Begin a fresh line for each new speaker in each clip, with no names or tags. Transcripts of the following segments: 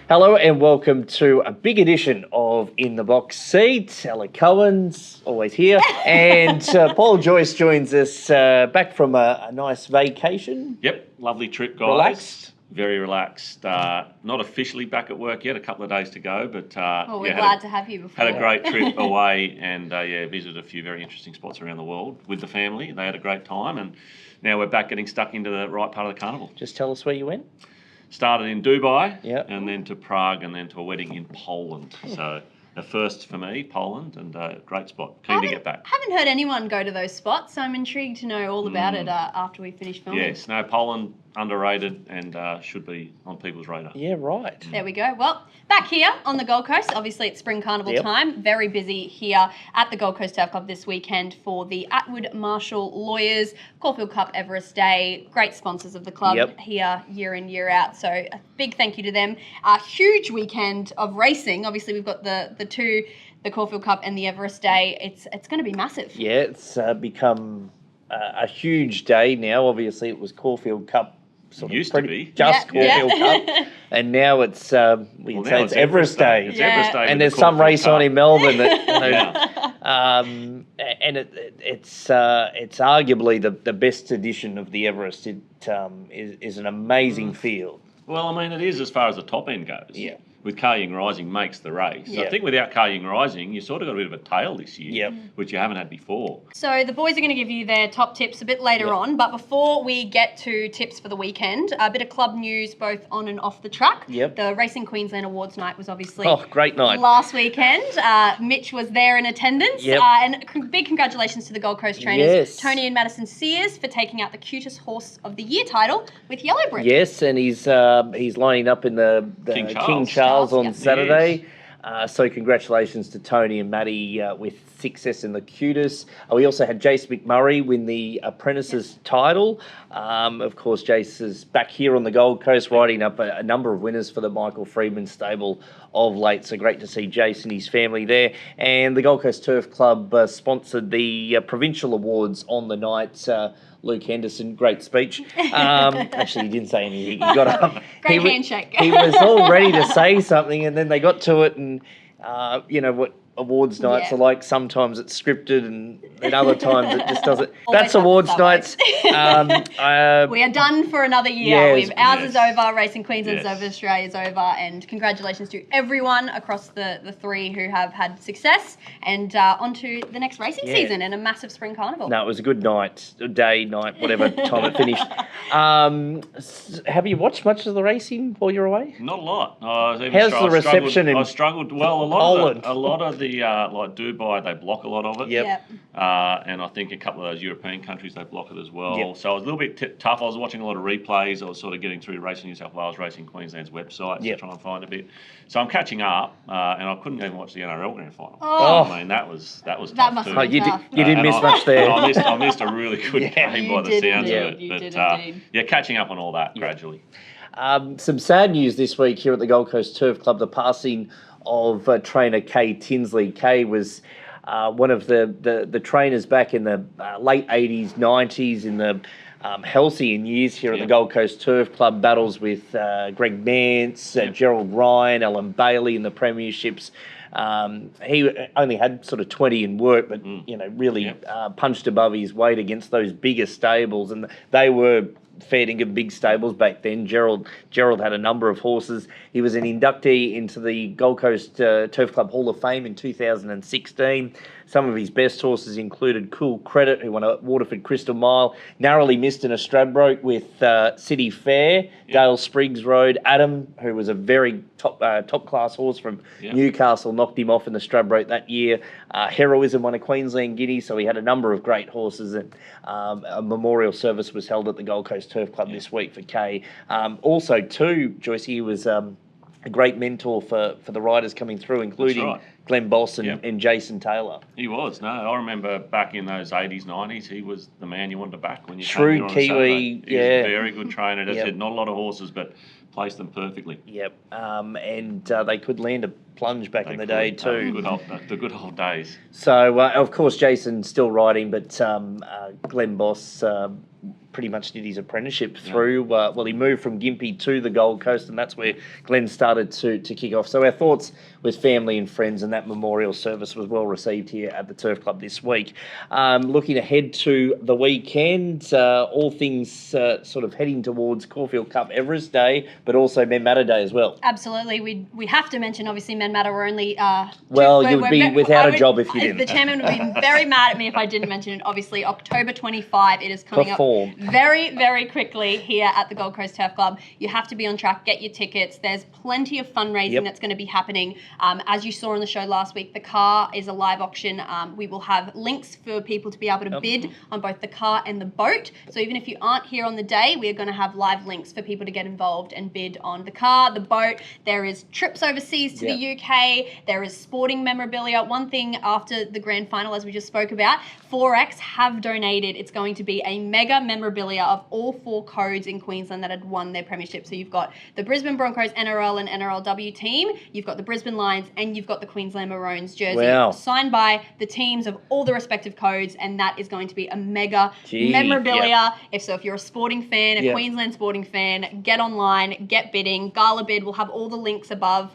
Hello and welcome to a big edition of In the Box Seat. Ella Cohen's always here, and Paul Joice joins us back from a nice vacation.
Yep, lovely trip, guys.
Relaxed.
Very relaxed. Not officially back at work yet, a couple of days to go, but
we're glad to have you before.
Had a great trip away and visited a few very interesting spots around the world with the family. They had a great time, and now we're back getting stuck into the right part of the carnival.
Just tell us where you went.
Started in Dubai,
Yep.
and then to Prague, and then to a wedding in Poland. So a first for me, Poland, and a great spot. Keen to get back.
Haven't heard anyone go to those spots, so I'm intrigued to know all about it after we finish filming.
Yes, no, Poland, underrated, and should be on people's radar.
Yeah, right.
There we go. Well, back here on the Gold Coast, obviously it's spring carnival time. Very busy here at the Gold Coast Turf Club this weekend for the Attwood Marshall Lawyers Caulfield Cup Everest Day. Great sponsors of the club here year in, year out. So a big thank you to them. A huge weekend of racing. Obviously we've got the two, the Caulfield Cup and the Everest Day. It's going to be massive.
Yeah, it's become a huge day now. Obviously it was Caulfield Cup.
Used to be.
Just Caulfield Cup. And now it's, it's Everest Day.
It's Everest Day.
And there's some race on in Melbourne that, and it's arguably the best edition of the Everest. It is an amazing field.
Well, I mean, it is as far as the top end goes.
Yeah.
With Kaye Rising makes the race.
Yeah.
I think without Kaye Rising, you sort of got a bit of a tail this year,
Yep.
which you haven't had before.
So the boys are going to give you their top tips a bit later on, but before we get to tips for the weekend, a bit of club news both on and off the track.
Yep.
The Racing Queensland Awards night was obviously
great night
last weekend. Mitch was there in attendance,
Yep.
and big congratulations to the Gold Coast trainers,
Yes.
Tony and Madison Sears, for taking out the cutest horse of the year title with Yellow Brick.
Yes, and he's lining up in the King Charles on Saturday. So congratulations to Tony and Maddie with success in the cutest. We also had Jace McMurray win the Apprentices title. Of course, Jace is back here on the Gold Coast, riding up a number of winners for the Michael Freedman stable of late. So great to see Jace and his family there. And the Gold Coast Turf Club sponsored the provincial awards on the night. Luke Henderson, great speech. Actually, he didn't say anything. He got up.
Great handshake.
He was all ready to say something, and then they got to it, and you know what awards nights are like. Sometimes it's scripted, and then other times it just doesn't. That's awards nights.
We are done for another year. Ours is over. Racing Queensland's over. Australia's over. And congratulations to everyone across the three who have had success. And on to the next racing season and a massive spring carnival.
No, it was a good night, night, whatever time it finished. Have you watched much of the racing while you're away?
Not a lot.
How's the reception?
I struggled. Well, a lot of the like Dubai, they block a lot of it.
Yep.
And I think a couple of those European countries, they block it as well.
Yep.
So it was a little bit tough. I was watching a lot of replays. I was sort of getting through Racing New South Wales, Racing Queensland's website to try and find a bit. So I'm catching up, and I couldn't even watch the NRL Grand Final. I mean, that was tough
must
too.
have been tough.
You didn't miss much there.
I missed a really good game by the sounds of it.
You did
But catching up on all that gradually.
Some sad news this week here at the Gold Coast Turf Club, the passing of trainer Kaye Tinsley. Kaye was one of the trainers back in the late 80s, 90s, in the halcyon years here at the Gold Coast Turf Club, battles with Greg Mance, Gerald Ryan, Alan Bailey in the premierships. He only had sort of 20 in work, but really punched above his weight against those bigger stables, and they were fair dinkum big stables back then. Gerald had a number of horses. He was an inductee into the Gold Coast Turf Club Hall of Fame in 2016. Some of his best horses included Cool Credit, who won a Waterford Crystal Mile, narrowly missed in a Stradbroke with City Fair, Dale Spriggs rode Adam, who was a very top class horse from Newcastle, knocked him off in the Stradbroke that year. Heroism won a Queensland Guinea, so he had a number of great horses, and a memorial service was held at the Gold Coast Turf Club this week for Kaye. Also, too, Joyce, he was a great mentor for the riders coming through, including Glenn Boss and Jason Taylor.
He was. No, I remember back in those 80s, 90s, he was the man you wanted to back when you
Shrewd
came
Kiwi,
He was a very good trainer. As I said, not a lot of horses, but placed them perfectly.
Yep. And they could land a plunge back in the day too.
The good old days.
So, of course, Jason's still riding, but Glenn Boss pretty much did his apprenticeship through. Well, he moved from Gympie to the Gold Coast, and that's where Glenn started to kick off. So our thoughts with family and friends, and that memorial service was well received here at the Turf Club this week. Looking ahead to the weekend, all things sort of heading towards Caulfield Cup Everest Day, but also Men Matter Day as well.
Absolutely. We have to mention, obviously, Men Matter were only...
you'd be without a job if you didn't.
The chairman would be very mad at me if I didn't mention it. Obviously, October 25, it is coming up very, very quickly here at the Gold Coast Turf Club. You have to be on track, get your tickets. There's plenty of fundraising that's going to be happening. As you saw on the show last week, the car is a live auction. We will have links for people to be able to bid on both the car and the boat. So even if you aren't here on the day, we are going to have live links for people to get involved and bid on the car, the boat. There is trips overseas to the UK. There is sporting memorabilia. One thing after the grand final, as we just spoke about, 4X have donated. It's going to be a mega memorabilia of all 4 codes in Queensland that had won their premiership. So you've got the Brisbane Broncos NRL and NRLW team, you've got the Brisbane Lions, and you've got the Queensland Maroons jersey signed by the teams of all the respective codes, and that is going to be a mega memorabilia. If you're a sporting fan, a Queensland sporting fan, get online, get bidding. Gala Bid will have all the links above.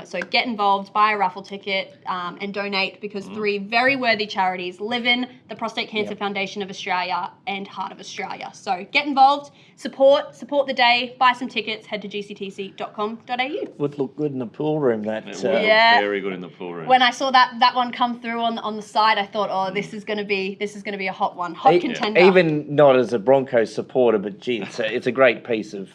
So get involved, buy a raffle ticket, and donate, because 3 very worthy charities, Livin, the Prostate Cancer Foundation of Australia, and Heart of Australia. So get involved, support the day, buy some tickets, head to gctc.com.au.
Would look good in the pool room, that.
Very good in the pool room.
When I saw that one come through on the side, I thought, oh, this is going to be a hot one, contender.
Even not as a Broncos supporter, but gee, it's a great piece of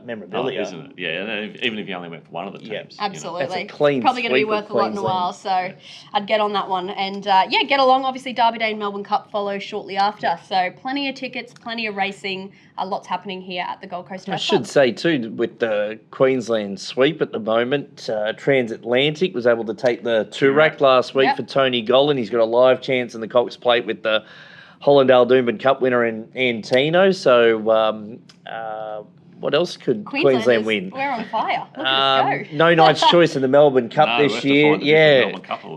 memorabilia,
isn't it? Yeah, and even if you only went for one of the teams,
absolutely,
that's a clean
probably going to be worth a lot in a while. So I'd get on that one, and get along. Obviously, Derby Day and Melbourne Cup follow shortly after. So plenty of tickets, plenty of racing. Lots happening here at the Gold Coast Turf Club.
I should say too, with the Queensland sweep at the moment, Transatlantic was able to take the Toorak last week for Tony Gollan. He's got a live chance in the Cox Plate with the Hollandale Doomben Cup winner in Antino. So what else could Queensland win?
We're on fire. Look at us go.
No Knight's Choice in the Melbourne Cup this year.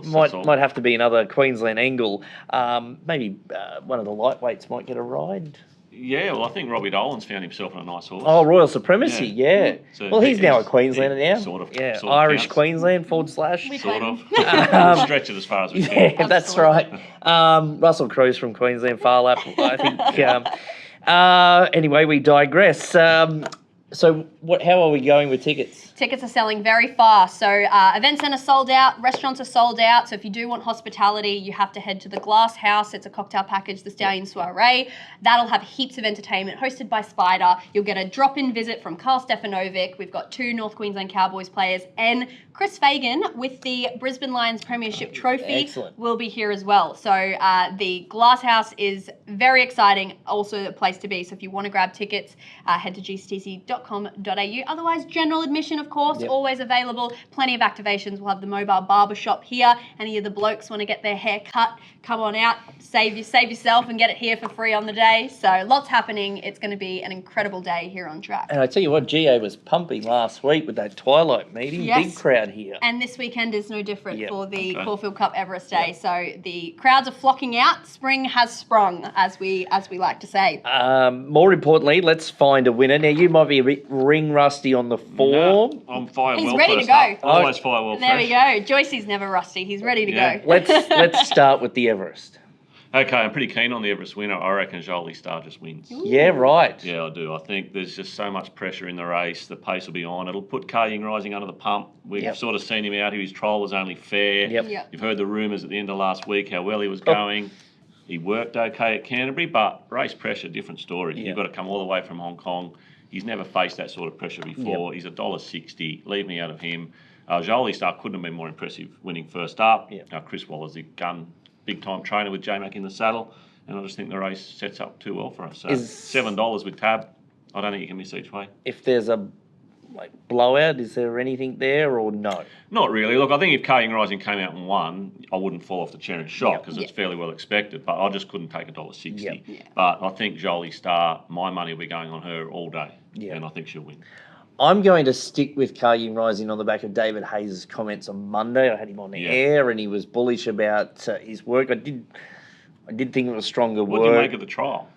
Might
have to be another Queensland angle. Maybe one of the lightweights might get a ride.
Yeah, well, I think Robbie Dolan's found himself on a nice horse.
Oh, Royal Supremacy,
So
well, he's now a Queenslander now.
Sort of.
Yeah,
sort of
Irish
counts.
Queensland /
Sort of. Stretch it as far as we can.
Yeah, that's right. Russell Cruz from Queensland, Farlap, I think. Anyway, we digress. So how are we going with tickets?
Tickets are selling very fast. So event centre sold out, restaurants are sold out. So if you do want hospitality, you have to head to the Glass House. It's a cocktail package, the Stallion Soiree. That'll have heaps of entertainment hosted by Spider. You'll get a drop-in visit from Carl Stefanovic. We've got 2 North Queensland Cowboys players, and Chris Fagan with the Brisbane Lions Premiership Trophy will be here as well. So the Glass House is very exciting, also a place to be. So if you want to grab tickets, head to gctc.com.au. Otherwise, general admission, of course, always available. Plenty of activations. We'll have the mobile barber shop here. Any of the blokes want to get their hair cut, come on out, save yourself and get it here for free on the day. So lots happening. It's going to be an incredible day here on track.
And I tell you what, GA was pumping last week with that Twilight meeting. Big crowd here.
And this weekend is no different for the Caulfield Cup Everest Day. So the crowds are flocking out. Spring has sprung, as we like to say.
More importantly, let's find a winner. Now, you might be a bit ring rusty on the form.
No, I'm fire
He's
well
ready
first
to go.
up. Always fire well
There
fresh.
we go. Joycey's never rusty. He's ready to go.
Let's start with the Everest.
Okay, I'm pretty keen on the Everest winner. I reckon Jolie Star just wins.
Ooh.
Yeah, right.
Yeah, I do. I think there's just so much pressure in the race. The pace will be on. It'll put Kaye Rising under the pump. We've sort of seen him out here. His trial was only fair. You've heard the rumours at the end of last week how well he was going. He worked okay at Canterbury, but race pressure, different story. You've got to come all the way from Hong Kong. He's never faced that sort of pressure before. He's $1.60. Leave me out of him. Jolie Star couldn't have been more impressive winning first up. Chris Waller's a gun, big-time trainer with J-Mac in the saddle. And I just think the race sets up too well for us. So $7 with Tab. I don't think you can miss each way.
If there's a blowout, is there anything there or no?
Not really. Look, I think if Kaye Rising came out and won, I wouldn't fall off the chair in shock because it's fairly well expected. But I just couldn't take $1.60. But I think Jolie Star, my money will be going on her all day. And I think she'll win.
I'm going to stick with Kaye Rising on the back of David Hayes' comments on Monday. I had him on the air and he was bullish about his work. I did think it was stronger work.
What did you make of the trial?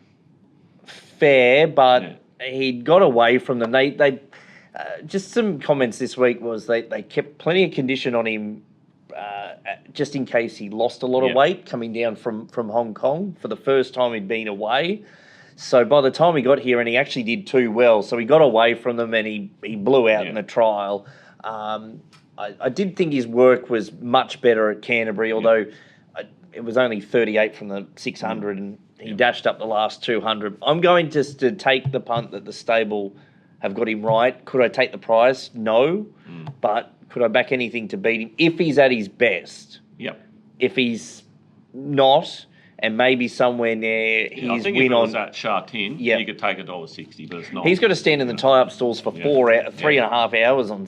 fair, but he'd got away from them. They just some comments this week was they kept plenty of condition on him just in case he lost a lot of weight coming down from Hong Kong for the first time he'd been away. So by the time he got here, and he actually did too well, so he got away from them and he blew out in the trial. I did think his work was much better at Canterbury, although it was only 38 from the 600 and he dashed up the last 200. I'm going just to take the punt that the stable have got him right. Could I take the prize? No. But could I back anything to beat him? If he's at his best. If he's not, and maybe somewhere near his
I think
win
if it
on
was at Sha Tin, you could take $1.60, but it's not.
He's got to stand in the tie-up stalls for 3.5 hours on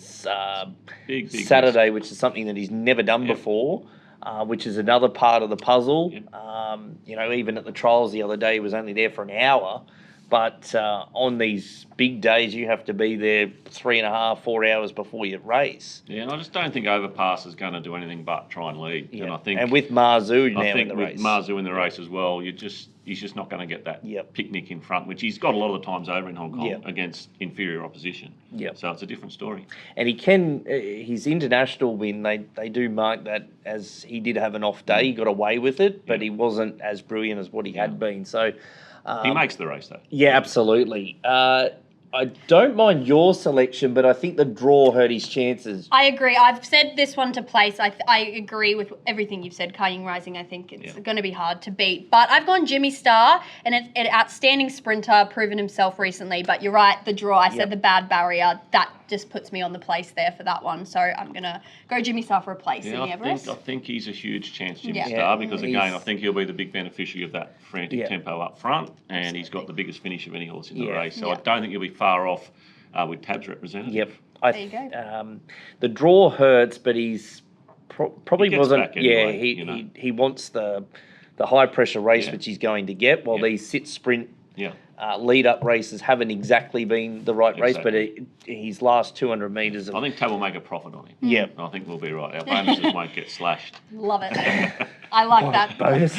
big
Saturday, which is something that he's never done before, which is another part of the puzzle. Even at the trials the other day, he was only there for an hour. But on these big days, you have to be there 3.5, 4 hours before you race.
And I just don't think Overpass is going to do anything but try and lead. And I think,
and with Marzu now in the race,
with Marzu in the race as well, he's just not going to get that picnic in front, which he's got a lot of the times over in Hong Kong against inferior opposition. So it's a different story.
And he can his international win. They do mark that as he did have an off day. He got away with it, but he wasn't as brilliant as what he had been. So.
He makes the race, though.
Yeah, absolutely. I don't mind your selection, but I think the draw hurt his chances.
I agree. I've said this one to place. I agree with everything you've said. Kaye Rising, I think it's going to be hard to beat. But I've gone Jimmy Star, and it's an outstanding sprinter, proven himself recently. But you're right, the draw. I said the bad barrier. That just puts me on the place there for that one. So I'm going to go Jimmy Star for a place in the Everest.
I think he's a huge chance, Jimmy Star, because, again, I think he'll be the big beneficiary of that frantic tempo up front, and he's got the biggest finish of any horse in the race. So I don't think he'll be far off with Tab's representative.
There you go.
The draw hurts, but he's probably
he
wasn't.
Back anyway,
he wants the high pressure race which he's going to get. While these sit sprint lead up races haven't exactly been the right race, but his last 200 metres.
I think Tab will make the profit on him. I think we'll be right. Our bonuses won't get slashed.
Love it. I like that.
Bonus.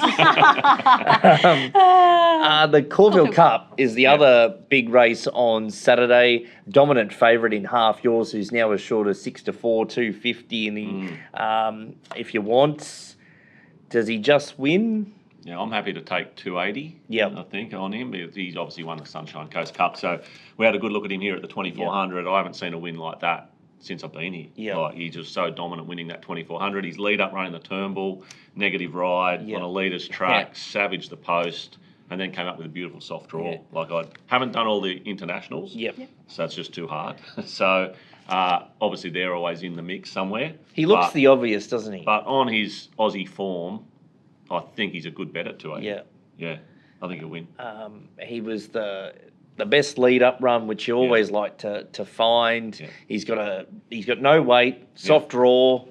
The Caulfield Cup is the other big race on Saturday. Dominant favourite in half yours, who's now as short as 6-4, 250. And if you want, does he just win?
Yeah, I'm happy to take 280. I think on him. He's obviously won the Sunshine Coast Cup, so we had a good look at him here at the 2400. I haven't seen a win like that since I've been here. Like, he's just so dominant winning that 2400. His lead up running the Turnbull, negative ride on a leader's track, savaged the post, and then came up with a beautiful soft draw. Like, I haven't done all the internationals, so it's just too hard. So obviously they're always in the mix somewhere.
He looks the obvious, doesn't he?
But on his Aussie form, I think he's a good bet at 280. Yeah, I think he'll win.
He was the best lead up run, which you always like to find. He's got no weight, soft draw.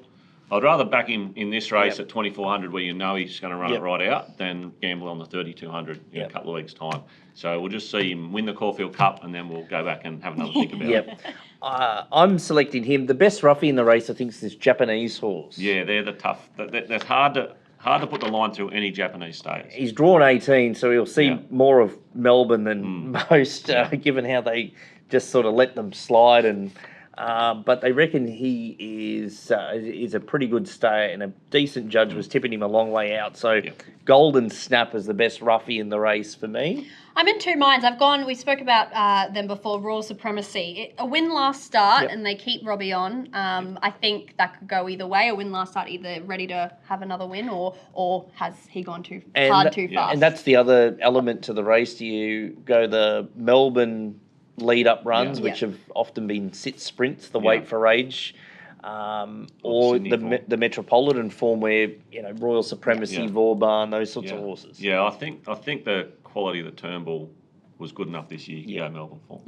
I'd rather back him in this race at 2400, where you know he's going to run it right out, than gamble on the 3200 in a couple of weeks' time. So we'll just see him win the Caulfield Cup, and then we'll go back and have another think about it.
I'm selecting him. The best roughie in the race, I think, is this Japanese horse.
Yeah, they're the tough. That's hard to put the line through any Japanese stays.
He's drawn 18, so he'll see more of Melbourne than most, given how they just sort of let them slide. And but they reckon he is a pretty good stayer, and a decent judge was tipping him a long way out. So Golden Snap is the best roughie in the race for me.
I'm in two minds. We spoke about them before, Royal Supremacy. A win last start, and they keep Robbie on. I think that could go either way. A win last start, either ready to have another win, or has he gone too fast?
And that's the other element to the race. Do you go the Melbourne lead-up runs, which have often been sit sprints, the wait for age, or the Metropolitan form where, Royal Supremacy, Vauban, those sorts of horses?
Yeah, I think the quality of the Turnbull was good enough this year to go Melbourne form.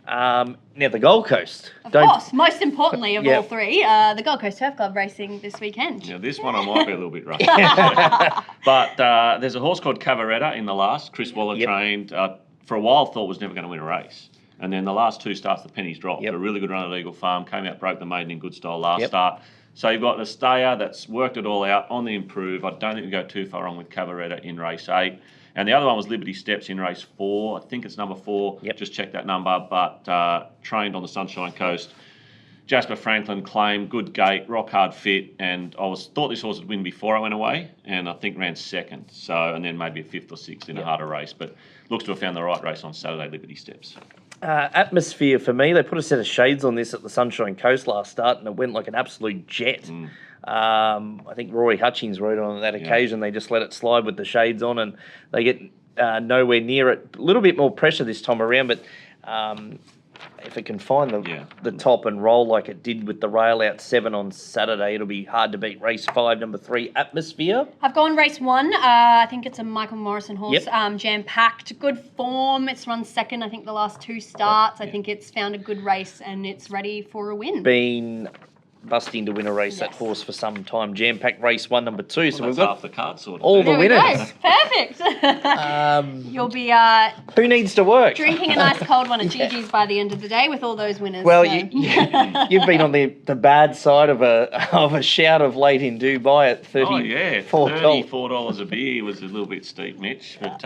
Now, the Gold Coast.
Of course, most importantly of all three, the Gold Coast Turf Club racing this weekend.
Now, this one I might be a little bit rusty. But there's a horse called Cavaretta in the last. Chris Waller trained. For a while, thought was never going to win a race. And then the last two starts, the pennies dropped. A really good run at Eagle Farm. Came out, broke the maiden in good style last start. So you've got a stayer that's worked it all out on the improve. I don't think we go too far wrong with Cabaretta in race 8. And the other one was Liberty Steps in race 4. I think it's number 4.
Yep.
Just check that number. But trained on the Sunshine Coast. Jasper Franklin claimed, good gait, rock hard fit, and I thought this horse would win before I went away, and I think ran second. So, and then maybe a 5th or 6th in a harder race, but looks to have found the right race on Saturday, Liberty Steps.
Atmosphere for me, they put a set of shades on this at the Sunshine Coast last start, and it went like an absolute jet. I think Rory Hutchings rode on that occasion. They just let it slide with the shades on, and they get nowhere near it. A little bit more pressure this time around, but if it can find the top and roll like it did with the rail out 7 on Saturday, it'll be hard to beat. Race 5, number 3, Atmosphere.
I've gone race 1. I think it's a Michael Morrison horse.
Yep.
Jam-packed, good form. It's run second, I think, the last 2 starts. I think it's found a good race and it's ready for a win.
Been busting to win a race, that horse, for some time. Jam-packed race 1, number 2. So we've got
half the card sorted.
All the winners.
Perfect. You'll be
who needs to work?
drinking a nice cold one at Gigi's by the end of the day with all those winners.
Well,
so.
you've been on the bad side of a shout of late in Dubai at $34.
Oh yeah, $34 a beer was a little bit steep, Mitch, but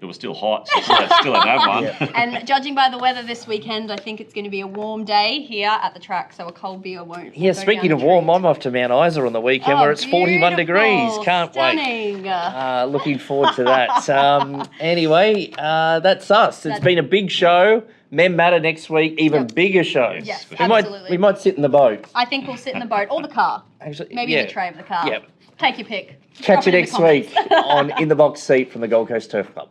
it was still hot, so still had to have one.
Yeah.
And judging by the weather this weekend, I think it's going to be a warm day here at the track, so a cold beer won't.
Yeah, speaking of warm, I'm off to Mount Isa on the weekend where it's 41 degrees. Can't
Stunning.
wait. Looking forward to that. Anyway, that's us. It's been a big show. Mem Matter next week, even bigger show.
Yes,
we
absolutely.
might sit in the boat.
I think we'll sit in the boat or the car.
Actually,
Maybe in the tray of the car.
Yep.
Take your pick.
Catch
Drop
you
it in the
next week
comments.
on In the Box Seat from the Gold Coast Turf Club.